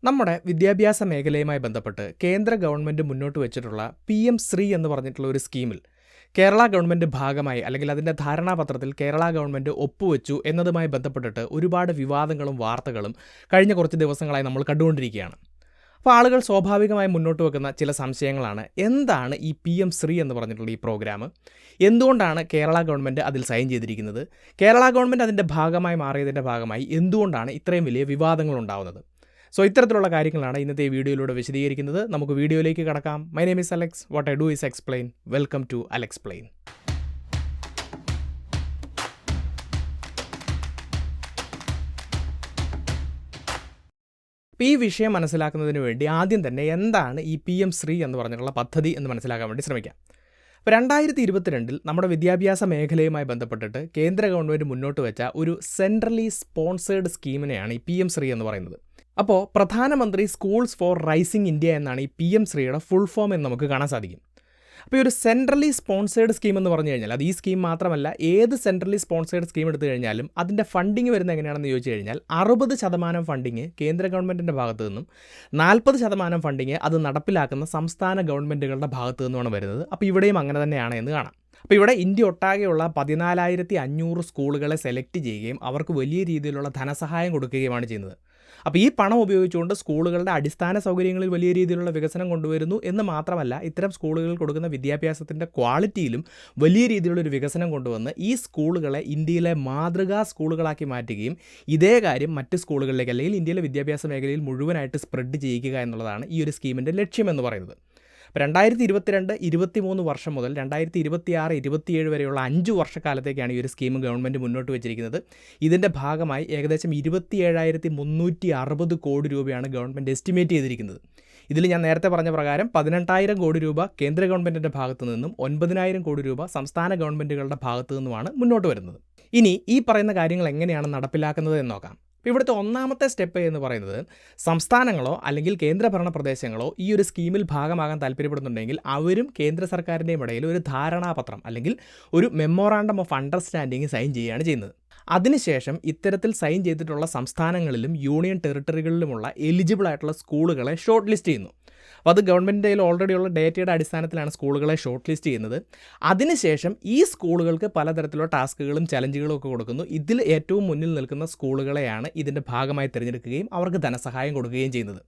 നമ്മുടെ വിദ്യാഭ്യാസ മേഖലയുമായി ബന്ധപ്പെട്ട് കേന്ദ്ര ഗവൺമെൻറ് മുന്നോട്ട് വെച്ചിട്ടുള്ള PM ശ്രീ എന്ന് പറഞ്ഞിട്ടുള്ള ഒരു സ്കീമിൽ കേരള ഗവൺമെൻറ് ഭാഗമായി അല്ലെങ്കിൽ അതിൻ്റെ ധാരണാപത്രത്തിൽ കേരള ഗവൺമെൻറ് ഒപ്പുവെച്ചു എന്നതുമായി ബന്ധപ്പെട്ടിട്ട് ഒരുപാട് വിവാദങ്ങളും വാർത്തകളും കഴിഞ്ഞ കുറച്ച് ദിവസങ്ങളായി നമ്മൾ കണ്ടുകൊണ്ടിരിക്കുകയാണ്. അപ്പോൾ ആളുകൾ സ്വാഭാവികമായി മുന്നോട്ട് വെക്കുന്ന ചില സംശയങ്ങളാണ്, എന്താണ് ഈ PM ശ്രീ എന്ന് പറഞ്ഞിട്ടുള്ള ഈ പ്രോഗ്രാം, എന്തുകൊണ്ടാണ് കേരള ഗവൺമെൻറ് അതിൽ സൈൻ ചെയ്തിരിക്കുന്നത്, കേരള ഗവൺമെൻറ് അതിൻ്റെ ഭാഗമായി മാറിയതിൻ്റെ ഭാഗമായി എന്തുകൊണ്ടാണ് ഇത്രയും വലിയ വിവാദങ്ങൾ ഉണ്ടാവുന്നത്. ഇത്തരത്തിലുള്ള കാര്യങ്ങളാണ് ഇന്നത്തെ ഈ വീഡിയോയിലൂടെ വിശദീകരിക്കുന്നത്. നമുക്ക് വീഡിയോയിലേക്ക് കടക്കാം. My name is Alex. What I do is explain. Welcome to Alexplain. ഈ വിഷയം മനസ്സിലാക്കുന്നതിന് വേണ്ടി ആദ്യം തന്നെ എന്താണ് ഈ PM ശ്രീ എന്ന് പറഞ്ഞിട്ടുള്ള പദ്ധതി എന്ന് മനസ്സിലാക്കാൻ വേണ്ടി ശ്രമിക്കാം. 2022 നമ്മുടെ വിദ്യാഭ്യാസ മേഖലയുമായി ബന്ധപ്പെട്ടിട്ട് കേന്ദ്ര ഗവൺമെൻറ് മുന്നോട്ട് വെച്ച ഒരു സെൻട്രലി സ്പോൺസേഡ് സ്കീമിനെയാണ് ഈ PM ശ്രീ എന്ന് പറയുന്നത്. അപ്പോൾ പ്രധാനമന്ത്രി സ്കൂൾസ് ഫോർ റൈസിംഗ് ഇന്ത്യ എന്നാണ് ഈ PM ശ്രീയുടെ ഫുൾ ഫോം എന്ന് നമുക്ക് കാണാൻ സാധിക്കും. അപ്പോൾ ഈ ഒരു സെൻട്രലി സ്പോൺസേഡ് സ്കീം എന്ന് പറഞ്ഞു കഴിഞ്ഞാൽ അത് ഈ സ്കീം മാത്രമല്ല, ഏത് സെൻട്രലി സ്പോൺസേഡ് സ്കീം എടുത്തു കഴിഞ്ഞാലും അതിൻ്റെ ഫണ്ടിങ് വരുന്നത് എങ്ങനെയാണെന്ന് ചോദിച്ചു കഴിഞ്ഞാൽ 60% ഫണ്ടിങ് കേന്ദ്ര ഗവൺമെൻറ്റിൻ്റെ ഭാഗത്തു നിന്നും 40% ഫണ്ടിങ് അത് നടപ്പിലാക്കുന്ന സംസ്ഥാന ഗവൺമെൻറ്റുകളുടെ ഭാഗത്തു നിന്നുമാണ് വരുന്നത്. അപ്പോൾ ഇവിടെയും അങ്ങനെ തന്നെയാണ് എന്ന് കാണാം. അപ്പോൾ ഇവിടെ ഇന്ത്യ ഒട്ടാകെയുള്ള 14,500 സ്കൂളുകളെ സെലക്ട് ചെയ്യുകയും അവർക്ക് വലിയ രീതിയിലുള്ള ധനസഹായം കൊടുക്കുകയുമാണ് ചെയ്യുന്നത്. അപ്പോൾ ഈ പണം ഉപയോഗിച്ചുകൊണ്ട് സ്കൂളുകളുടെ അടിസ്ഥാന സൗകര്യങ്ങളിൽ വലിയ രീതിയിലുള്ള വികസനം കൊണ്ടുവരുന്നു എന്ന് മാത്രമല്ല, ഇത്തരം സ്കൂളുകളിൽ കൊടുക്കുന്ന വിദ്യാഭ്യാസത്തിൻ്റെ ക്വാളിറ്റിയിലും വലിയ രീതിയിലുള്ളൊരു വികസനം കൊണ്ടുവന്ന് ഈ സ്കൂളുകളെ ഇന്ത്യയിലെ മാതൃകാ സ്കൂളുകളാക്കി മാറ്റുകയും ഇതേ കാര്യം മറ്റ് സ്കൂളുകളിലേക്ക് അല്ലെങ്കിൽ ഇന്ത്യയിലെ വിദ്യാഭ്യാസ മേഖലയിൽ മുഴുവനായിട്ട് സ്പ്രെഡ് ചെയ്യിക്കുക എന്നുള്ളതാണ് ഈ ഒരു സ്കീമിൻ്റെ ലക്ഷ്യമെന്ന് പറയുന്നത്. 2022-23 വർഷം മുതൽ 2026-27 വരെയുള്ള 5 വർഷക്കാലത്തേക്കാണ് ഈ ഒരു സ്കീം ഗവൺമെൻറ് മുന്നോട്ട് വെച്ചിരിക്കുന്നത്. ഇതിൻ്റെ ഭാഗമായി ഏകദേശം 27,360 കോടി രൂപയാണ് ഗവൺമെൻറ് എസ്റ്റിമേറ്റ് ചെയ്തിരിക്കുന്നത്. ഇതിൽ ഞാൻ നേരത്തെ പറഞ്ഞ പ്രകാരം 18,000 കോടി രൂപ കേന്ദ്ര ഗവൺമെൻറ്റിൻ്റെ ഭാഗത്തു നിന്നും 9,000 കോടി രൂപ സംസ്ഥാന ഗവൺമെൻറ്റുകളുടെ ഭാഗത്തു നിന്നുമാണ് മുന്നോട്ട് വരുന്നത്. ഇനി ഈ പറയുന്ന കാര്യങ്ങൾ എങ്ങനെയാണ് നടപ്പിലാക്കുന്നത് എന്ന് നോക്കാം. ഇവിടുത്തെ ഒന്നാമത്തെ സ്റ്റെപ്പ് എന്ന് പറയുന്നത്, സംസ്ഥാനങ്ങളോ അല്ലെങ്കിൽ കേന്ദ്രഭരണ പ്രദേശങ്ങളോ ഈ ഒരു സ്കീമിൽ ഭാഗമാകാൻ താല്പര്യപ്പെടുന്നുണ്ടെങ്കിൽ അവരും കേന്ദ്ര സർക്കാരിൻ്റെയും ഇടയിൽ ഒരു ധാരണാപത്രം അല്ലെങ്കിൽ ഒരു മെമ്മോറാണ്ടം ഓഫ് അണ്ടർസ്റ്റാൻഡിങ് സൈൻ ചെയ്യുകയാണ് ചെയ്യുന്നത്. അതിനുശേഷം ഇത്തരത്തിൽ സൈൻ ചെയ്തിട്ടുള്ള സംസ്ഥാനങ്ങളിലും യൂണിയൻ ടെറിട്ടറികളിലുമുള്ള എലിജിബിൾ ആയിട്ടുള്ള സ്കൂളുകളെ ഷോർട്ട് ലിസ്റ്റ് ചെയ്യുന്നു. അപ്പോൾ അത് ഗവൺമെൻറ്റിൻ്റെ കയ്യിൽ ഓൾറെഡി ഉള്ള ഡേറ്റയുടെ അടിസ്ഥാനത്തിലാണ് സ്കൂളുകളെ ഷോർട്ട് ലിസ്റ്റ് ചെയ്യുന്നത്. അതിനുശേഷം ഈ സ്കൂളുകൾക്ക് പലതരത്തിലുള്ള ടാസ്കുകളും ചലഞ്ചുകളും ഒക്കെ കൊടുക്കുന്നു. ഇതിൽ ഏറ്റവും മുന്നിൽ നിൽക്കുന്ന സ്കൂളുകളെയാണ് ഇതിൻ്റെ ഭാഗമായി തിരഞ്ഞെടുക്കുകയും അവർക്ക് ധനസഹായം കൊടുക്കുകയും ചെയ്യുന്നത്.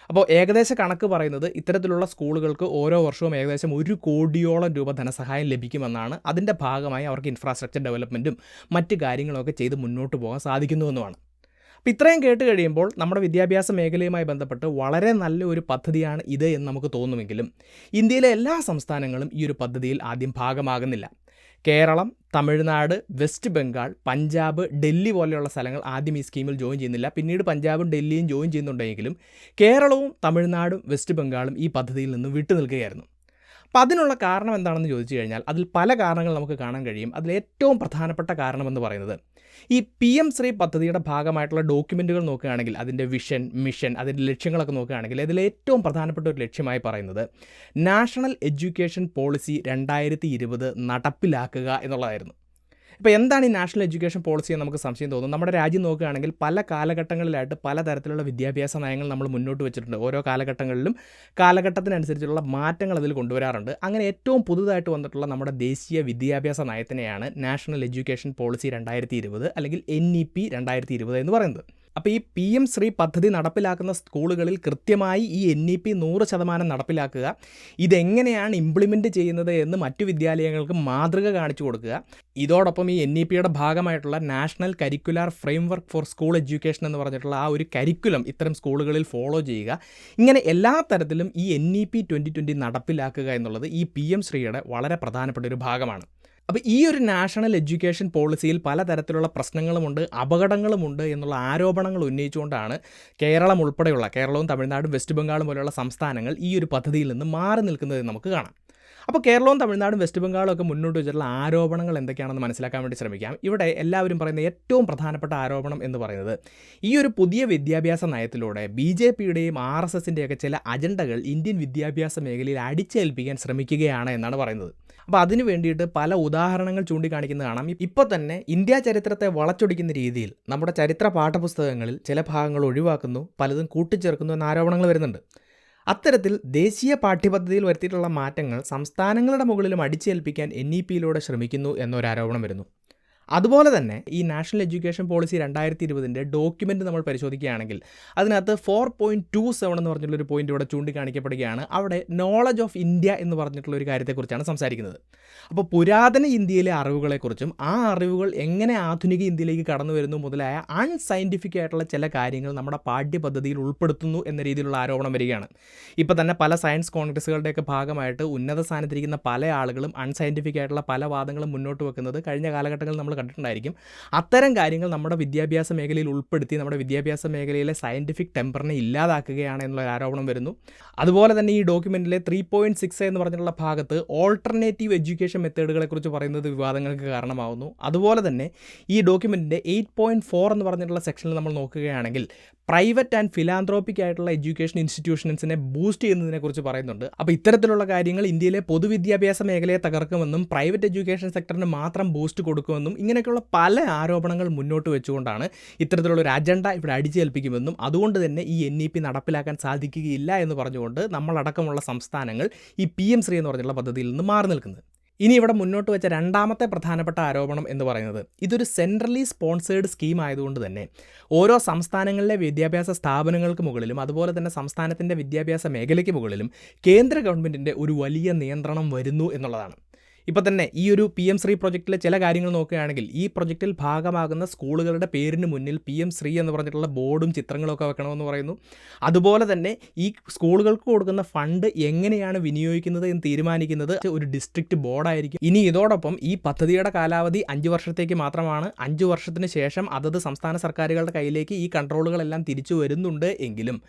അപ്പോൾ ഏകദേശ കണക്ക് പറയുന്നത് ഇത്തരത്തിലുള്ള സ്കൂളുകൾക്ക് ഓരോ വർഷവും ഏകദേശം 1 കോടിയോളം രൂപ ധനസഹായം ലഭിക്കുമെന്നാണ്. അതിൻ്റെ ഭാഗമായി അവർക്ക് ഇൻഫ്രാസ്ട്രക്ചർ ഡെവലപ്മെൻറ്റും മറ്റ് കാര്യങ്ങളൊക്കെ ചെയ്ത് മുന്നോട്ട് പോകാൻ സാധിക്കുന്നുവെന്നുമാണ്. അപ്പോൾ ഇത്രയും കേട്ട് കഴിയുമ്പോൾ നമ്മുടെ വിദ്യാഭ്യാസ മേഖലയുമായി ബന്ധപ്പെട്ട് വളരെ നല്ല ഒരു പദ്ധതിയാണ് ഇത് എന്ന് നമുക്ക് തോന്നുമെങ്കിലും ഇന്ത്യയിലെ എല്ലാ സംസ്ഥാനങ്ങളും ഈ ഒരു പദ്ധതിയിൽ ആദ്യം ഭാഗമാകുന്നില്ല. കേരളം, തമിഴ്നാട്, വെസ്റ്റ് ബംഗാൾ, പഞ്ചാബ്, ഡൽഹി പോലെയുള്ള സ്ഥലങ്ങൾ ആദ്യം ഈ സ്കീമിൽ ജോയിൻ ചെയ്യുന്നില്ല. പിന്നീട് പഞ്ചാബും ഡൽഹിയും ജോയിൻ ചെയ്യുന്നുണ്ടെങ്കിലും കേരളവും തമിഴ്നാടും വെസ്റ്റ് ബംഗാളും ഈ പദ്ധതിയിൽ നിന്ന് വിട്ടു നിൽക്കുകയായിരുന്നു. അപ്പോൾ അതിനുള്ള കാരണം എന്താണെന്ന് ചോദിച്ചു കഴിഞ്ഞാൽ അതിൽ പല കാരണങ്ങൾ നമുക്ക് കാണാൻ കഴിയും. അതിൽ ഏറ്റവും പ്രധാനപ്പെട്ട കാരണമെന്ന് പറയുന്നത്, ഈ PM ശ്രീ പദ്ധതിയുടെ ഭാഗമായിട്ടുള്ള ഡോക്യുമെൻറ്റുകൾ നോക്കുകയാണെങ്കിൽ അതിൻ്റെ വിഷൻ, മിഷൻ, അതിൻ്റെ ലക്ഷ്യങ്ങളൊക്കെ നോക്കുകയാണെങ്കിൽ അതിൽ ഏറ്റവും പ്രധാനപ്പെട്ട ഒരു ലക്ഷ്യമായി പറയുന്നത് നാഷണൽ എഡ്യൂക്കേഷൻ പോളിസി 2020 നടപ്പിലാക്കുക എന്നുള്ളതായിരുന്നു. ഇപ്പോൾ എന്താണ് ഈ നാഷണൽ എഡ്യൂക്കേഷൻ പോളിസി എന്ന് നമുക്ക് സംശയം തോന്നും. നമ്മുടെ രാജ്യം നോക്കുകയാണെങ്കിൽ പല കാലഘട്ടങ്ങളിലായിട്ട് പലതരത്തിലുള്ള വിദ്യാഭ്യാസ നയങ്ങൾ നമ്മൾ മുന്നോട്ട് വെച്ചിട്ടുണ്ട്. ഓരോ കാലഘട്ടങ്ങളിലും കാലഘട്ടത്തിനനുസരിച്ചുള്ള മാറ്റങ്ങൾ അതിൽ കൊണ്ടുവരാറുണ്ട്. അങ്ങനെ ഏറ്റവും പുതുതായിട്ട് വന്നിട്ടുള്ള നമ്മുടെ ദേശീയ വിദ്യാഭ്യാസ നയത്തിനെയാണ് നാഷണൽ എഡ്യൂക്കേഷൻ പോളിസി 2020 അല്ലെങ്കിൽ NEP 2020 എന്ന് പറയുന്നത്. അപ്പോൾ ഈ PM ശ്രീ പദ്ധതി നടപ്പിലാക്കുന്ന സ്കൂളുകളിൽ കൃത്യമായി ഈ NEP 100% നടപ്പിലാക്കുക, ഇതെങ്ങനെയാണ് ഇംപ്ലിമെൻറ്റ് ചെയ്യുന്നത് എന്ന് മറ്റു വിദ്യാലയങ്ങൾക്ക് മാതൃക കാണിച്ചു കൊടുക്കുക, ഇതോടൊപ്പം ഈ NEPയുടെ ഭാഗമായിട്ടുള്ള national curricular framework four school education എന്ന് പറഞ്ഞിട്ടുള്ള ആ ഒരു കരിക്കുലം ഇത്തരം സ്കൂളുകളിൽ ഫോളോ ചെയ്യുക, ഇങ്ങനെ എല്ലാ തരത്തിലും ഈ NEP 2020 നടപ്പിലാക്കുക എന്നുള്ളത് ഈ PM ശ്രീയുടെ വളരെ പ്രധാനപ്പെട്ട ഒരു ഭാഗമാണ്. അപ്പോൾ ഈ ഒരു നാഷണൽ എഡ്യൂക്കേഷൻ പോളിസിയിൽ പലതരത്തിലുള്ള പ്രശ്നങ്ങളുമുണ്ട്, അപകടങ്ങളുമുണ്ട് എന്നുള്ള ആരോപണങ്ങൾ ഉന്നയിച്ചുകൊണ്ടാണ് കേരളം ഉൾപ്പെടെയുള്ള കേരളവും തമിഴ്നാടും വെസ്റ്റ് ബംഗാളും പോലെയുള്ള സംസ്ഥാനങ്ങൾ ഈ ഒരു പദ്ധതിയിൽ നിന്ന് മാറി നിൽക്കുന്നത് നമുക്ക് കാണാം. അപ്പോൾ കേരളവും തമിഴ്നാടും വെസ്റ്റ് ബംഗാളും ഒക്കെ മുന്നോട്ട് വെച്ചിട്ടുള്ള ആരോപണങ്ങൾ എന്തൊക്കെയാണെന്ന് മനസ്സിലാക്കാൻ വേണ്ടി ശ്രമിക്കാം. ഇവിടെ എല്ലാവരും പറയുന്ന ഏറ്റവും പ്രധാനപ്പെട്ട ആരോപണം എന്ന് പറയുന്നത്, ഈ ഒരു പുതിയ വിദ്യാഭ്യാസ നയത്തിലൂടെ BJPയുടെയും RSSൻ്റെയൊക്കെ ചില അജണ്ടകൾ ഇന്ത്യൻ വിദ്യാഭ്യാസ മേഖലയിൽ അടിച്ചേൽപ്പിക്കാൻ ശ്രമിക്കുകയാണ് എന്നാണ് പറയുന്നത്. അപ്പോൾ അതിന് വേണ്ടിയിട്ട് പല ഉദാഹരണങ്ങൾ ചൂണ്ടിക്കാണിക്കുന്നത് കാണാം. ഇപ്പോൾ തന്നെ ഇന്ത്യ ചരിത്രത്തെ വളച്ചൊടിക്കുന്ന രീതിയിൽ നമ്മുടെ ചരിത്ര പാഠപുസ്തകങ്ങളിൽ ചില ഭാഗങ്ങൾ ഒഴിവാക്കുന്നു, പലതും കൂട്ടിച്ചേർക്കുന്നു എന്ന ആരോപണങ്ങൾ വരുന്നുണ്ട്. അത്തരത്തിൽ ദേശീയ പാഠ്യപദ്ധതിയിൽ വരുത്തിയിട്ടുള്ള മാറ്റങ്ങൾ സംസ്ഥാനങ്ങളുടെ മുകളിലും അടിച്ചേൽപ്പിക്കാൻ NEP-യിലൂടെ ശ്രമിക്കുന്നു എന്നൊരാരോപണം വരുന്നു. അതുപോലെ തന്നെ ഈ നാഷണൽ എഡ്യൂക്കേഷൻ പോളിസി 2020 ഡോക്യുമെൻ്റ് നമ്മൾ പരിശോധിക്കുകയാണെങ്കിൽ അതിനകത്ത് 4.27 എന്ന് പറഞ്ഞിട്ടുള്ളൊരു പോയിൻ്റ് ഇവിടെ ചൂണ്ടിക്കാണിക്കപ്പെടുകയാണ്. അവിടെ നോളജ് ഓഫ് ഇന്ത്യ എന്ന് പറഞ്ഞിട്ടുള്ള ഒരു കാര്യത്തെക്കുറിച്ചാണ് സംസാരിക്കുന്നത്. അപ്പോൾ പുരാതന ഇന്ത്യയിലെ അറിവുകളെക്കുറിച്ചും ആ അറിവുകൾ എങ്ങനെ ആധുനിക ഇന്ത്യയിലേക്ക് കടന്നു വരുന്നു മുതലായ അൺസയൻറ്റിഫിക് ആയിട്ടുള്ള ചില കാര്യങ്ങൾ നമ്മുടെ പാഠ്യപദ്ധതിയിൽ ഉൾപ്പെടുത്തുന്നു എന്ന രീതിയിലുള്ള ആരോപണം വരികയാണ്. ഇപ്പോൾ തന്നെ പല സയൻസ് കോൺഗ്രസ്സുകളുടെയൊക്കെ ഭാഗമായിട്ട് ഉന്നത സ്ഥാനത്തിരിക്കുന്ന പല ആളുകളും അൺസയൻറ്റിഫിക് ആയിട്ടുള്ള പല വാദങ്ങളും മുന്നോട്ട് വെക്കുന്നത് കഴിഞ്ഞ കാലഘട്ടങ്ങളിൽ നമ്മൾ കണ്ടിട്ടുണ്ടായിരിക്കും. അത്തരം കാര്യങ്ങൾ നമ്മുടെ വിദ്യാഭ്യാസ മേഖലയിൽ ഉൾപ്പെടുത്തി നമ്മുടെ വിദ്യാഭ്യാസ മേഖലയിലെ സയൻറ്റിഫിക് ടെമ്പറിനെ ഇല്ലാതാക്കുകയാണ് എന്നുള്ള ആരോപണം വരുന്നു. അതുപോലെ തന്നെ ഈ ഡോക്യുമെൻറ്റിലെ 3.6 എന്ന് പറഞ്ഞിട്ടുള്ള ഭാഗത്ത് ഓൾട്ടർനേറ്റീവ് എഡ്യൂക്കേഷൻ മെത്തേഡുകളെക്കുറിച്ച് പറയുന്നത് വിവാദങ്ങൾക്ക് കാരണമാവുന്നു. അതുപോലെ തന്നെ ഈ ഡോക്യുമെൻറ്റിൻ്റെ 8.4 എന്ന് പറഞ്ഞിട്ടുള്ള സെക്ഷനിൽ നമ്മൾ നോക്കുകയാണെങ്കിൽ പ്രൈവറ്റ് ആൻഡ് ഫിലാന്ത്രോപ്പിക് ആയിട്ടുള്ള എഡ്യൂക്കേഷൻ ഇൻസ്റ്റിറ്റ്യൂഷൻസിനെ ബൂസ്റ്റ് ചെയ്യുന്നതിനെക്കുറിച്ച് പറയുന്നുണ്ട്. അപ്പോൾ ഇത്തരത്തിലുള്ള കാര്യങ്ങൾ ഇന്ത്യയിലെ പൊതുവിദ്യാഭ്യാസ മേഖലയെ തകർക്കുമെന്നും പ്രൈവറ്റ് എഡ്യൂക്കേഷൻ സെക്ടറിന് മാത്രം ബൂസ്റ്റ് കൊടുക്കുമെന്നും ഇങ്ങനെയൊക്കെയുള്ള പല ആരോപണങ്ങൾ മുന്നോട്ട് വെച്ചുകൊണ്ടാണ് ഇത്തരത്തിലുള്ള ഒരു അജണ്ട ഇവിടെ അടിച്ചേൽപ്പിക്കുമെന്നും അതുകൊണ്ട് തന്നെ ഈ NEP നടപ്പിലാക്കാൻ സാധിക്കുകയില്ല എന്ന് പറഞ്ഞുകൊണ്ട് നമ്മളടക്കമുള്ള സംസ്ഥാനങ്ങൾ ഈ PM ശ്രീ എന്ന് പറഞ്ഞിട്ടുള്ള പദ്ധതിയിൽ നിന്ന് മാറി നിൽക്കുന്നത്. ഇനി ഇവിടെ മുന്നോട്ട് വെച്ച രണ്ടാമത്തെ പ്രധാനപ്പെട്ട ആരോപണം എന്ന് പറയുന്നത് ഇതൊരു സെൻട്രലി സ്പോൺസേഡ് സ്കീം ആയതുകൊണ്ട് തന്നെ ഓരോ സംസ്ഥാനങ്ങളിലെ വിദ്യാഭ്യാസ സ്ഥാപനങ്ങൾക്ക് മുകളിലും അതുപോലെ തന്നെ സംസ്ഥാനത്തിൻ്റെ വിദ്യാഭ്യാസ മേഖലയ്ക്ക് മുകളിലും കേന്ദ്ര ഗവൺമെൻറ്റിൻ്റെ ഒരു വലിയ നിയന്ത്രണം വരുന്നു എന്നുള്ളതാണ്. ഇപ്പോൾ തന്നെ ഈ ഒരു PM ശ്രീ പ്രൊജക്റ്റിലെ ചില കാര്യങ്ങൾ നോക്കുകയാണെങ്കിൽ ഈ പ്രൊജക്റ്റിൽ ഭാഗമാകുന്ന സ്കൂളുകളുടെ പേരിന് മുന്നിൽ PM ശ്രീ എന്ന് പറഞ്ഞിട്ടുള്ള ബോർഡും ചിത്രങ്ങളൊക്കെ വെക്കണമെന്ന് പറയുന്നു. അതുപോലെ തന്നെ ഈ സ്കൂളുകൾക്ക് കൊടുക്കുന്ന ഫണ്ട് എങ്ങനെയാണ് വിനിയോഗിക്കുന്നത് എന്ന് തീരുമാനിക്കുന്നത് ഒരു ഡിസ്ട്രിക്റ്റ് ബോർഡായിരിക്കും. ഇനി ഇതോടൊപ്പം ഈ പദ്ധതിയുടെ കാലാവധി 5 വർഷത്തേക്ക് മാത്രമാണ്. 5 വർഷത്തിന് ശേഷം അതത് സംസ്ഥാന സർക്കാരുകളുടെ കയ്യിലേക്ക് ഈ കൺട്രോളുകളെല്ലാം തിരിച്ചു വരുന്നുണ്ട് എങ്കിലും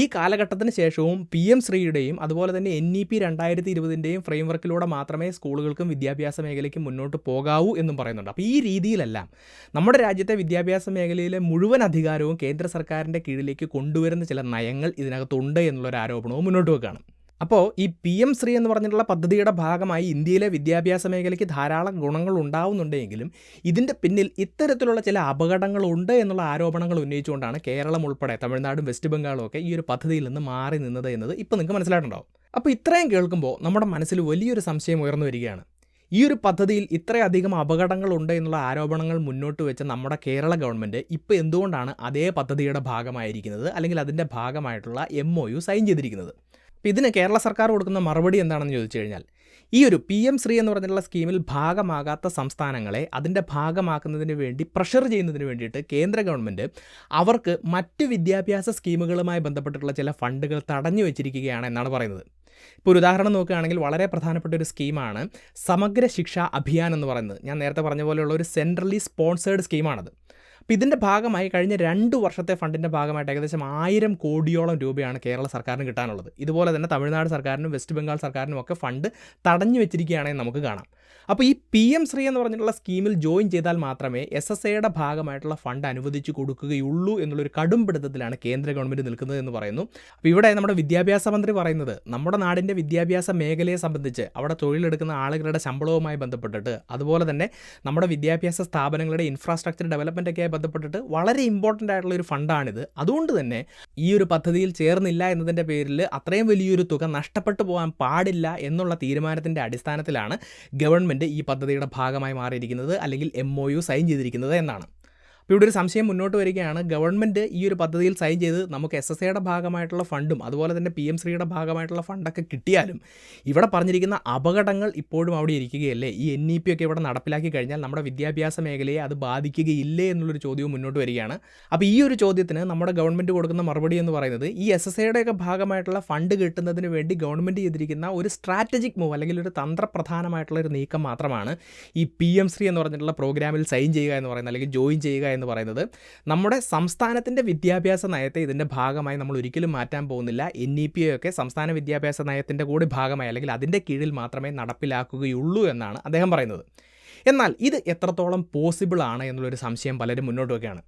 ഈ കാലഘട്ടത്തിന് ശേഷവും PM ശ്രീയുടെയും അതുപോലെ തന്നെ NEP 2020 ഫ്രെയിംവർക്കിലൂടെ മാത്രമേ സ്കൂളുകൾക്ക് വിദ്യാഭ്യാസ മേഖലയ്ക്ക് മുന്നോട്ട് പോകാവൂ എന്നും പറയുന്നുണ്ട്. അപ്പോൾ ഈ രീതിയിലെല്ലാം നമ്മുടെ രാജ്യത്തെ വിദ്യാഭ്യാസ മേഖലയിലെ മുഴുവൻ അധികാരവും കേന്ദ്ര സർക്കാരിൻ്റെ കീഴിലേക്ക് കൊണ്ടുവരുന്ന ചില നയങ്ങൾ ഇതിനകത്തുണ്ട് എന്നുള്ളൊരു ആരോപണവും മുന്നോട്ട് വെക്കുകയാണ്. അപ്പോൾ ഈ PM ശ്രീ എന്ന് പറഞ്ഞിട്ടുള്ള പദ്ധതിയുടെ ഭാഗമായി ഇന്ത്യയിലെ വിദ്യാഭ്യാസ മേഖലയ്ക്ക് ധാരാളം ഗുണങ്ങൾ ഉണ്ടാവുന്നുണ്ടെങ്കിലും ഇതിൻ്റെ പിന്നിൽ ഇത്തരത്തിലുള്ള ചില അപകടങ്ങളുണ്ട് എന്നുള്ള ആരോപണങ്ങൾ ഉന്നയിച്ചുകൊണ്ടാണ് കേരളം ഉൾപ്പെടെ തമിഴ്നാടും വെസ്റ്റ് ബംഗാളും ഒക്കെ ഈ ഒരു പദ്ധതിയിൽ നിന്ന് മാറി നിന്നത് എന്നത് ഇപ്പോൾ നിങ്ങൾക്ക് മനസ്സിലായിട്ടുണ്ടാവും. അപ്പോൾ ഇത്രയും കേൾക്കുമ്പോൾ നമ്മുടെ മനസ്സിൽ വലിയൊരു സംശയം ഉയർന്നു വരികയാണ്. ഈ ഒരു പദ്ധതിയിൽ ഇത്രയധികം അപകടങ്ങളുണ്ട് എന്നുള്ള ആരോപണങ്ങൾ മുന്നോട്ട് വെച്ച നമ്മുടെ കേരള ഗവൺമെൻറ് ഇപ്പോൾ എന്തുകൊണ്ടാണ് അതേ പദ്ധതിയുടെ ഭാഗമായിരിക്കുന്നത് അല്ലെങ്കിൽ അതിൻ്റെ ഭാഗമായിട്ടുള്ള MOU സൈൻ ചെയ്തിരിക്കുന്നത്? അപ്പോൾ ഇതിന് കേരള സർക്കാർ കൊടുക്കുന്ന മറുപടി എന്താണെന്ന് ചോദിച്ചു കഴിഞ്ഞാൽ ഈ ഒരു PM ശ്രീ എന്ന് പറഞ്ഞിട്ടുള്ള സ്കീമിൽ ഭാഗമാകാത്ത സംസ്ഥാനങ്ങളെ അതിൻ്റെ ഭാഗമാക്കുന്നതിന് വേണ്ടി പ്രഷർ ചെയ്യുന്നതിന് വേണ്ടിയിട്ട് കേന്ദ്ര ഗവൺമെൻറ് അവർക്ക് മറ്റ് വിദ്യാഭ്യാസ സ്കീമുകളുമായി ബന്ധപ്പെട്ടിട്ടുള്ള ചില ഫണ്ടുകൾ തടഞ്ഞു വെച്ചിരിക്കുകയാണ് എന്നാണ് പറയുന്നത്. ഇപ്പോൾ ഒരു ഉദാഹരണം നോക്കുകയാണെങ്കിൽ വളരെ പ്രധാനപ്പെട്ട ഒരു സ്കീമാണ് സമഗ്ര ശിക്ഷ അഭിയാൻ എന്ന് പറയുന്നത്. ഞാൻ നേരത്തെ പറഞ്ഞ പോലെയുള്ള ഒരു സെൻട്രലി സ്പോൺസേഡ് സ്കീമാണത്. അപ്പോൾ ഇതിൻ്റെ ഭാഗമായി കഴിഞ്ഞ 2 വർഷത്തെ ഫണ്ടിൻ്റെ ഭാഗമായിട്ട് ഏകദേശം 1000 കോടിയോളം രൂപയാണ് കേരള സർക്കാരിന് കിട്ടാനുള്ളത്. ഇതുപോലെ തന്നെ തമിഴ്നാട് സർക്കാരിനും വെസ്റ്റ് ബംഗാൾ സർക്കാരിനും ഒക്കെ ഫണ്ട് തടഞ്ഞു വെച്ചിരിക്കുകയാണെന്ന് നമുക്ക് കാണാം. അപ്പോൾ ഈ PM ശ്രീ എന്ന് പറഞ്ഞിട്ടുള്ള സ്കീമിൽ ജോയിൻ ചെയ്താൽ മാത്രമേ SSAയുടെ ഭാഗമായിട്ടുള്ള ഫണ്ട് അനുവദിച്ചു കൊടുക്കുകയുള്ളൂ എന്നുള്ളൊരു കടും പിടുത്തത്തിലാണ് കേന്ദ്ര ഗവൺമെൻറ് നിൽക്കുന്നത് എന്ന് പറയുന്നു. അപ്പോൾ ഇവിടെ നമ്മുടെ വിദ്യാഭ്യാസ മന്ത്രി പറയുന്നത് നമ്മുടെ നാടിൻ്റെ വിദ്യാഭ്യാസ മേഖലയെ സംബന്ധിച്ച് അവിടെ തൊഴിലെടുക്കുന്ന ആളുകളുടെ ശമ്പളവുമായി ബന്ധപ്പെട്ടിട്ട് അതുപോലെ തന്നെ നമ്മുടെ വിദ്യാഭ്യാസ സ്ഥാപനങ്ങളുടെ ഇൻഫ്രാസ്ട്രക്ചർ ഡെവലപ്മെൻറ്റൊക്കെയായി ബന്ധപ്പെട്ടിട്ട് വളരെ ഇമ്പോർട്ടൻ്റ് ആയിട്ടുള്ള ഒരു ഫണ്ടാണിത്. അതുകൊണ്ട് തന്നെ ഈ ഒരു പദ്ധതിയിൽ ചേർന്നില്ല എന്നതിൻ്റെ പേരിൽ അത്രയും വലിയൊരു തുക നഷ്ടപ്പെട്ടു പോകാൻ പാടില്ല എന്നുള്ള തീരുമാനത്തിൻ്റെ അടിസ്ഥാനത്തിലാണ് ഗവൺമെൻറ് ഈ പദ്ധതിയുടെ ഭാഗമായി മാറിയിരിക്കുന്നത് അല്ലെങ്കിൽ MOU സൈൻ ചെയ്തിരിക്കുന്നത് എന്നാണ്. അപ്പോൾ ഇവിടെ ഒരു സംശയം മുന്നോട്ട് വരികയാണ്. ഗവൺമെൻറ് ഈ ഒരു പദ്ധതിയിൽ സൈൻ ചെയ്ത് നമുക്ക് SSAയുടെ ഭാഗമായിട്ടുള്ള ഫണ്ടും അതുപോലെ തന്നെ PM ശ്രീയുടെ ഭാഗമായിട്ടുള്ള ഫണ്ടൊക്കെ കിട്ടിയാലും ഇവിടെ പറഞ്ഞിരിക്കുന്ന അപകടങ്ങൾ ഇപ്പോഴും അവിടെ ഇരിക്കുകയല്ലേ? ഈ NEP ഒക്കെ ഇവിടെ നടപ്പിലാക്കി കഴിഞ്ഞാൽ നമ്മുടെ വിദ്യാഭ്യാസ മേഖലയെ അത് ബാധിക്കുകയില്ലേ എന്നുള്ളൊരു ചോദ്യവും മുന്നോട്ട് വരികയാണ്. അപ്പോൾ ഈ ഒരു ചോദ്യത്തിന് നമ്മുടെ ഗവൺമെൻറ് കൊടുക്കുന്ന മറുപടി എന്ന് പറയുന്നത് ഈ SSAയുടെയൊക്കെ ഭാഗമായിട്ടുള്ള ഫണ്ട് കിട്ടുന്നതിന് വേണ്ടി ഗവൺമെൻറ് ചെയ്തിരിക്കുന്ന ഒരു സ്ട്രാറ്റജിക് മൂവ് അല്ലെങ്കിൽ ഒരു തന്ത്രപ്രധാനമായിട്ടുള്ള ഒരു നീക്കം മാത്രമാണ് ഈ PM ശ്രീ എന്ന് പറഞ്ഞിട്ടുള്ള പ്രോഗ്രാമിൽ സൈൻ ചെയ്യുക എന്ന് പറയുന്നത് അല്ലെങ്കിൽ ജോയിൻ ചെയ്യുക എന്ന് പറയുന്നത്. നമ്മുടെ സംസ്ഥാനത്തിൻ്റെ വിദ്യാഭ്യാസ നയത്തെ ഇതിൻ്റെ ഭാഗമായി നമ്മൾ ഒരിക്കലും മാറ്റാൻ പോകുന്നില്ല. NEP-യൊക്കെ സംസ്ഥാന വിദ്യാഭ്യാസ നയത്തിൻ്റെ കൂടി ഭാഗമായി അല്ലെങ്കിൽ അതിൻ്റെ കീഴിൽ മാത്രമേ നടപ്പിലാക്കുകയുള്ളൂ എന്നാണ് അദ്ദേഹം പറയുന്നത്. എന്നാൽ ഇത് എത്രത്തോളം പോസിബിൾ ആണ് എന്നുള്ളൊരു സംശയം പലരും മുന്നോട്ട് വയ്ക്കുകയാണ്.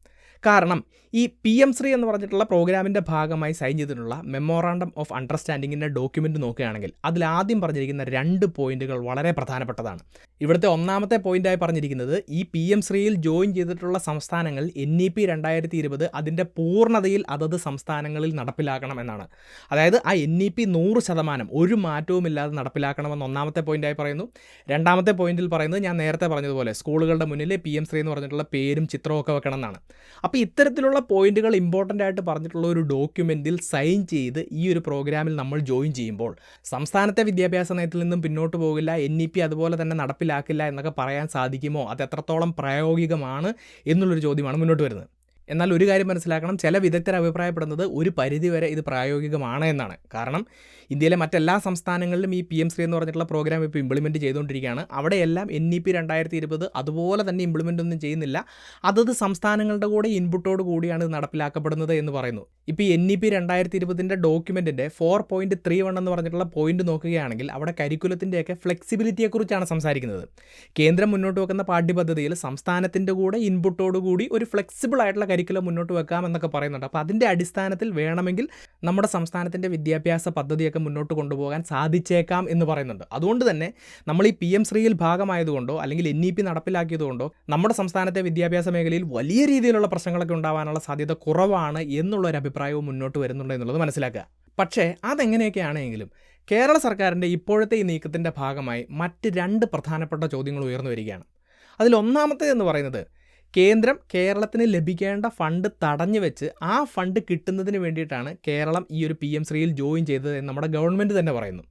കാരണം ഈ PM ശ്രീ എന്ന് പറഞ്ഞിട്ടുള്ള പ്രോഗ്രാമിൻ്റെ ഭാഗമായി സൈൻ ചെയ്തിട്ടുള്ള മെമ്മോറാണ്ടം ഓഫ് അണ്ടർസ്റ്റാൻഡിങ്ങിൻ്റെ ഡോക്യുമെൻറ്റ് നോക്കുകയാണെങ്കിൽ അതിലാദ്യം പറഞ്ഞിരിക്കുന്ന 2 പോയിൻറ്റുകൾ വളരെ പ്രധാനപ്പെട്ടതാണ്. ഇവിടുത്തെ ഒന്നാമത്തെ പോയിൻ്റായി പറഞ്ഞിരിക്കുന്നത് ഈ PM ശ്രീയിൽ ജോയിൻ ചെയ്തിട്ടുള്ള സംസ്ഥാനങ്ങൾ NEP 2020 അതിൻ്റെ പൂർണ്ണതയിൽ അതത് സംസ്ഥാനങ്ങളിൽ നടപ്പിലാക്കണം എന്നാണ്. അതായത് ആ NEP 100% ഒരു മാറ്റവുമില്ലാതെ നടപ്പിലാക്കണമെന്ന് ഒന്നാമത്തെ പോയിൻ്റായി പറയുന്നു. രണ്ടാമത്തെ പോയിന്റിൽ പറയുന്നത് ഞാൻ നേരത്തെ പറഞ്ഞതുപോലെ സ്കൂളുകളുടെ മുന്നിൽ PM ശ്രീ എന്ന് പറഞ്ഞിട്ടുള്ള പേരും ചിത്രവും ഒക്കെ വെക്കണം എന്നാണ്. അപ്പോൾ ഇത്തരത്തിലുള്ള പോയിന്റുകൾ ഇമ്പോർട്ടൻ്റ് ആയിട്ട് പറഞ്ഞിട്ടുള്ള ഒരു ഡോക്യുമെൻറ്റിൽ സൈൻ ചെയ്ത് ഈ ഒരു പ്രോഗ്രാമിൽ നമ്മൾ ജോയിൻ ചെയ്യുമ്പോൾ സംസ്ഥാനത്തെ വിദ്യാഭ്യാസ നയത്തിൽ നിന്നും പിന്നോട്ട് പോകില്ല, NEP അതുപോലെ തന്നെ നടപ്പിലാക്കില്ല എന്നൊക്കെ പറയാൻ സാധിക്കുമോ? അത് എത്രത്തോളം പ്രായോഗികമാണ് എന്നുള്ളൊരു ചോദ്യമാണ് മുന്നോട്ട് വരുന്നത്. എന്നാൽ ഒരു കാര്യം മനസ്സിലാക്കണം, ചില വിദഗ്ധർ അഭിപ്രായപ്പെടുന്നത് ഒരു പരിധിവരെ ഇത് പ്രായോഗികമാണ് എന്നാണ്. കാരണം ഇന്ത്യയിലെ മറ്റെല്ലാ സംസ്ഥാനങ്ങളിലും ഈ PM ശ്രീ എന്ന് പറഞ്ഞിട്ടുള്ള പ്രോഗ്രാം ഇപ്പോൾ ഇംപ്ലിമെൻറ്റ് ചെയ്തുകൊണ്ടിരിക്കുകയാണ്. അവിടെയെല്ലാം NEP 2020 അതുപോലെ തന്നെ ഇംപ്ലിമെൻ്റ് ഒന്നും ചെയ്യുന്നില്ല. അതത് സംസ്ഥാനങ്ങളുടെ കൂടെ ഇൻപുട്ടോട് കൂടിയാണ് ഇത് നടപ്പിലാക്കപ്പെടുന്നത് എന്ന് പറയുന്നു. ഇപ്പോൾ ഈ NEP 2020 ഡോക്യുമെൻറ്റിൻ്റെ 4.31 എന്ന് പറഞ്ഞിട്ടുള്ള പോയിന്റ് നോക്കുകയാണെങ്കിൽ അവിടെ കരിക്കുലത്തിൻ്റെയൊക്കെ ഫ്ലെക്സിബിലിറ്റിയെക്കുറിച്ചാണ് സംസാരിക്കുന്നത്. കേന്ദ്രം മുന്നോട്ട് വെക്കുന്ന പാഠ്യപദ്ധതിയിൽ സംസ്ഥാനത്തിൻ്റെ കൂടെ ഇൻപുട്ടോട് കൂടി ഒരു ഫ്ലെക്സിബിൾ ആയിട്ടുള്ള കരിക്കുലം മുന്നോട്ട് വെക്കാമെന്നൊക്കെ പറയുന്നുണ്ട്. അപ്പോൾ അതിൻ്റെ അടിസ്ഥാനത്തിൽ വേണമെങ്കിൽ നമ്മുടെ സംസ്ഥാനത്തിൻ്റെ വിദ്യാഭ്യാസ പദ്ധതിയൊക്കെ മുന്നോട്ട് കൊണ്ടുപോകാൻ സാധിച്ചേക്കാം എന്ന് പറയുന്നുണ്ട്. അതുകൊണ്ട് തന്നെ നമ്മൾ ഈ PM ശ്രീയിൽ ഭാഗമായതുകൊണ്ടോ അല്ലെങ്കിൽ NEP നടപ്പിലാക്കിയതുകൊണ്ടോ നമ്മുടെ സംസ്ഥാനത്തെ വിദ്യാഭ്യാസ മേഖലയിൽ വലിയ രീതിയിലുള്ള പ്രശ്നങ്ങളൊക്കെ ഉണ്ടാകാനുള്ള സാധ്യത കുറവാണ് എന്നുള്ളൊരു അഭിപ്രായവും മുന്നോട്ട് വരുന്നുണ്ട് എന്നുള്ളത് മനസ്സിലാക്കുക. പക്ഷേ അതെങ്ങനെയൊക്കെയാണെങ്കിലും കേരള സർക്കാരിൻ്റെ ഇപ്പോഴത്തെ ഈ നീക്കത്തിൻ്റെ ഭാഗമായി മറ്റ് 2 പ്രധാനപ്പെട്ട ചോദ്യങ്ങൾ ഉയർന്നു വരികയാണ്. അതിലൊന്നാമത്തേതെന്ന് പറയുന്നത് കേന്ദ്രം കേരളത്തിന് ലഭിക്കേണ്ട ഫണ്ട് തടഞ്ഞു വെച്ച് ആ ഫണ്ട് കിട്ടുന്നതിന് വേണ്ടിയിട്ടാണ് കേരളം ഈ ഒരു PM ശ്രീയിൽ ജോയിൻ ചെയ്തത് എന്ന് നമ്മുടെ ഗവൺമെൻറ് തന്നെ പറയുന്നു.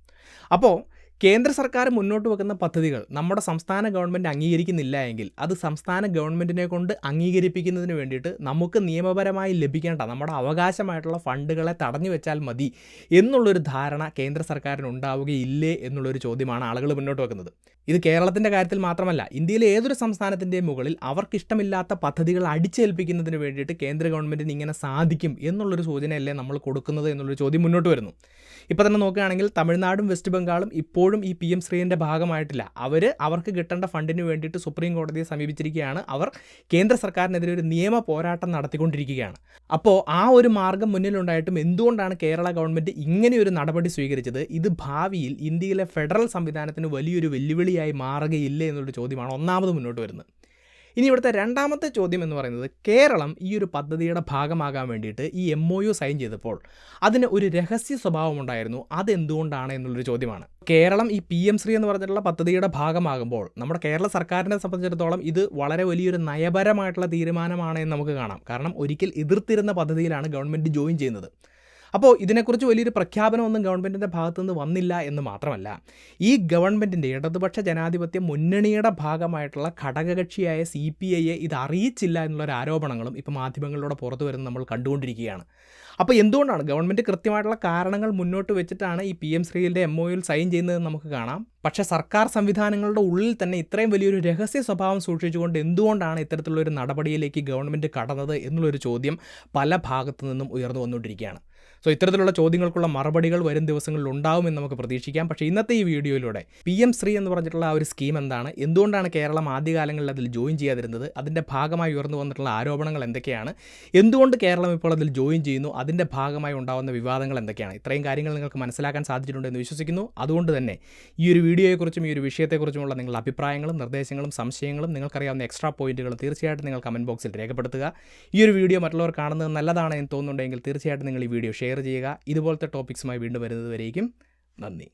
അപ്പോൾ കേന്ദ്ര സർക്കാർ മുന്നോട്ട് വെക്കുന്ന പദ്ധതികൾ നമ്മുടെ സംസ്ഥാന ഗവൺമെൻറ് അംഗീകരിക്കുന്നില്ല എങ്കിൽ അത് സംസ്ഥാന ഗവൺമെൻറ്റിനെ കൊണ്ട് അംഗീകരിപ്പിക്കുന്നതിന് വേണ്ടിയിട്ട് നമുക്ക് നിയമപരമായി ലഭിക്കേണ്ട നമ്മുടെ അവകാശമായിട്ടുള്ള ഫണ്ടുകളെ തടഞ്ഞു വെച്ചാൽ മതി എന്നുള്ളൊരു ധാരണ കേന്ദ്ര സർക്കാരിന് ഉണ്ടാവുകയില്ലേ എന്നുള്ളൊരു ചോദ്യമാണ് ആളുകൾ മുന്നോട്ട് വെക്കുന്നത്. ഇത് കേരളത്തിൻ്റെ കാര്യത്തിൽ മാത്രമല്ല, ഇന്ത്യയിലെ ഏതൊരു സംസ്ഥാനത്തിൻ്റെയും മുകളിൽ അവർക്കിഷ്ടമില്ലാത്ത പദ്ധതികൾ അടിച്ചേൽപ്പിക്കുന്നതിന് വേണ്ടിയിട്ട് കേന്ദ്ര ഗവൺമെൻറ്റിന് ഇങ്ങനെ സാധിക്കും എന്നുള്ളൊരു സൂചനയല്ലേ നമ്മൾ കൊടുക്കുന്നത് എന്നുള്ളൊരു ചോദ്യം മുന്നോട്ട് വരുന്നു. ഇപ്പോൾ തന്നെ നോക്കുകയാണെങ്കിൽ തമിഴ്നാടും വെസ്റ്റ് ബംഗാളും ഇപ്പോഴും ഈ PM ശ്രീൻ്റെ ഭാഗമായിട്ടില്ല. അവർക്ക് കിട്ടേണ്ട ഫണ്ടിന് വേണ്ടിയിട്ട് സുപ്രീം കോടതിയെ സമീപിച്ചിരിക്കുകയാണ്. അവർ കേന്ദ്ര സർക്കാരിനെതിരെ ഒരു നിയമ പോരാട്ടം നടത്തിക്കൊണ്ടിരിക്കുകയാണ്. അപ്പോൾ ആ ഒരു മാർഗം മുന്നിലുണ്ടായിട്ടും എന്തുകൊണ്ടാണ് കേരള ഗവൺമെൻറ് ഇങ്ങനെയൊരു നടപടി സ്വീകരിച്ചത്? ഇത് ഭാവിയിൽ ഇന്ത്യയിലെ ഫെഡറൽ സംവിധാനത്തിന് വലിയൊരു വെല്ലുവിളിയായി മാറുകയില്ലേ എന്നുള്ളൊരു ചോദ്യമാണ് ഒന്നാമത് മുന്നോട്ട് വരുന്നത്. ഇനി ഇവിടുത്തെ രണ്ടാമത്തെ ചോദ്യം എന്ന് പറയുന്നത് കേരളം ഈ ഒരു പദ്ധതിയുടെ ഭാഗമാകാൻ വേണ്ടിയിട്ട് ഈ MOU സൈൻ ചെയ്തപ്പോൾ അതിന് ഒരു രഹസ്യ സ്വഭാവം ഉണ്ടായിരുന്നു. അതെന്തുകൊണ്ടാണ് എന്നുള്ളൊരു ചോദ്യമാണ്. കേരളം ഈ PM ശ്രീ എന്ന് പറഞ്ഞിട്ടുള്ള പദ്ധതിയുടെ ഭാഗമാകുമ്പോൾ നമ്മുടെ കേരള സർക്കാരിനെ സംബന്ധിച്ചിടത്തോളം ഇത് വളരെ വലിയൊരു നയപരമായിട്ടുള്ള തീരുമാനമാണ് എന്ന് നമുക്ക് കാണാം. കാരണം ഒരിക്കൽ എതിർത്തിരുന്ന പദ്ധതിയിലാണ് ഗവൺമെൻറ് ജോയിൻ ചെയ്യുന്നത്. അപ്പോൾ ഇതിനെക്കുറിച്ച് വലിയൊരു പ്രഖ്യാപനമൊന്നും ഗവൺമെൻറ്റിൻ്റെ ഭാഗത്തുനിന്ന് വന്നില്ല എന്ന് മാത്രമല്ല, ഈ ഗവൺമെൻറ്റിൻ്റെ ഇടതുപക്ഷ ജനാധിപത്യ മുന്നണിയുടെ ഭാഗമായിട്ടുള്ള ഘടകകക്ഷിയായ CPIയെ ഇത് അറിയിച്ചില്ല എന്നുള്ളൊരു ആരോപണങ്ങളും ഇപ്പോൾ മാധ്യമങ്ങളിലൂടെ പുറത്തു വരുന്നത് നമ്മൾ കണ്ടുകൊണ്ടിരിക്കുകയാണ്. അപ്പോൾ എന്തുകൊണ്ടാണ് ഗവൺമെൻറ് കൃത്യമായിട്ടുള്ള കാരണങ്ങൾ മുന്നോട്ട് വെച്ചിട്ടാണ് ഈ PM ശ്രീയുടെ MOUയിൽ സൈൻ ചെയ്യുന്നതെന്ന് നമുക്ക് കാണാം. പക്ഷേ സർക്കാർ സംവിധാനങ്ങളുടെ ഉള്ളിൽ തന്നെ ഇത്രയും വലിയൊരു രഹസ്യ സ്വഭാവം സൂക്ഷിച്ചുകൊണ്ട് എന്തുകൊണ്ടാണ് ഇത്തരത്തിലുള്ളൊരു നടപടിയിലേക്ക് ഗവൺമെൻറ് കടന്നത് എന്നുള്ളൊരു ചോദ്യം പല ഭാഗത്തു നിന്നും ഉയർന്നു വന്നുകൊണ്ടിരിക്കുകയാണ്. സോ ഇത്തരത്തിലുള്ള ചോദ്യങ്ങൾക്കുള്ള മറുപടികൾ വരും ദിവസങ്ങളിൽ ഉണ്ടാവുമെന്ന് നമുക്ക് പ്രതീക്ഷിക്കാം. പക്ഷേ ഇന്നത്തെ ഈ വീഡിയോയിലൂടെ PM ശ്രീ എന്ന് പറഞ്ഞിട്ടുള്ള ആ ഒരു സ്കീം എന്താണ്, എന്തുകൊണ്ടാണ് കേരളം ആദ്യകാലങ്ങളിൽ അതിൽ ജോയിൻ ചെയ്യാതിരുന്നത്, അതിൻ്റെ ഭാഗമായി ഉയർന്നു വന്നിട്ടുള്ള ആരോപണങ്ങൾ എന്തൊക്കെയാണ്, എന്തുകൊണ്ട് കേരളം ഇപ്പോൾ അതിൽ ജോയിൻ ചെയ്യുന്നു, അതിൻ്റെ ഭാഗമായി ഉണ്ടാകുന്ന വിവാദങ്ങൾ എന്തൊക്കെയാണ്, ഇത്രയും കാര്യങ്ങൾ നിങ്ങൾക്ക് മനസ്സിലാക്കാൻ സാധിച്ചിട്ടുണ്ടെന്ന് വിശ്വസിക്കുന്നു. അതുകൊണ്ട് തന്നെ ഈ ഒരു വീഡിയോയെക്കുറിച്ചും ഈ ഒരു വിഷയത്തെക്കുറിച്ചുമുള്ള നിങ്ങളുടെ അഭിപ്രായങ്ങളും നിർദ്ദേശങ്ങളും സംശയങ്ങളും നിങ്ങൾക്കറിയാവുന്ന എക്സ്ട്രാ പോയിന്റുകൾ തീർച്ചയായിട്ടും നിങ്ങൾ കമൻറ്റ് ബോക്സിൽ രേഖപ്പെടുത്തുക. ഈ ഒരു വീഡിയോ മറ്റുള്ളവർ കാണുന്നത് നല്ലതാണ് എന്ന് തോന്നുന്നുണ്ടെങ്കിൽ തീർച്ചയായിട്ടും നിങ്ങൾ ഈ വീഡിയോ ഷെയർ ചെയ്യുക. ഇതുപോലത്തെ ടോപ്പിക്സുമായി വീണ്ടും വരുന്നത് വരേക്കും നന്ദി.